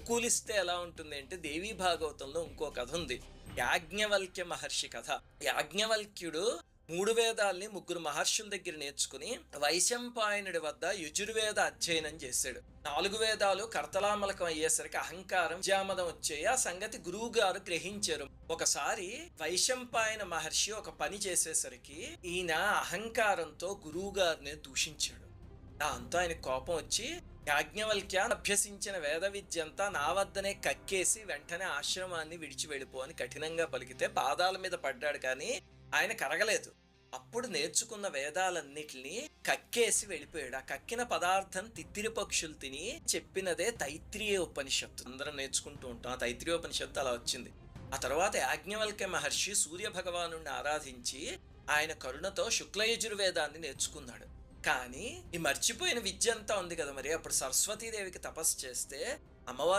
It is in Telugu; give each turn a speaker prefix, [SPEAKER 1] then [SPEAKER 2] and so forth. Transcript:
[SPEAKER 1] అనుకూలిస్తే ఎలా ఉంటుంది అంటే, దేవీ భాగవతంలో ఇంకో కథ ఉంది. యాజ్ఞవల్క్య మహర్షి కథ. యాజ్ఞవల్క్యుడు 3 వేదాల్ని 3 మహర్షుల దగ్గర నేర్చుకుని వైశంపాయనుడి వద్ద యజుర్వేద అధ్యయనం చేశాడు. 4 వేదాలు కర్తలామలకం అయ్యేసరికి అహంకారం, జామదం వచ్చాయి. ఆ సంగతి గురువు గారు గ్రహించారు. ఒకసారి వైశంపాయన మహర్షి ఒక పని చేసేసరికి ఈయన అహంకారంతో గురువు గారిని దూషించాడు. దాంతో ఆయన కోపం వచ్చి, యాజ్ఞవల్క్య, అభ్యసించిన వేద విద్య అంతా నా వద్దనే కక్కేసి వెంటనే ఆశ్రమాన్ని విడిచి వెళ్ళిపో అని కఠినంగా పలికితే పాదాల మీద పడ్డాడు, కానీ ఆయన కరగలేదు. అప్పుడు నేర్చుకున్న వేదాలన్నిటినీ కక్కేసి వెళ్ళిపోయాడు. ఆ కక్కిన పదార్థం తిత్తిరి పక్షులు తిని చెప్పినదే తైత్రీయ ఉపనిషత్తు. అందరం నేర్చుకుంటూ ఉంటాం. ఆ తైత్రీయ ఉపనిషత్తు అలా వచ్చింది. ఆ తర్వాత యాజ్ఞవల్క్య మహర్షి సూర్య భగవాను ఆరాధించి ఆయన కరుణతో శుక్లయజుర్వేదాన్ని నేర్చుకున్నాడు. కానీ ఈ మర్చిపోయిన విద్య అంతా ఉంది కదా, మరి అప్పుడు సరస్వతీదేవికి తపస్సు చేస్తే అమ్మవారు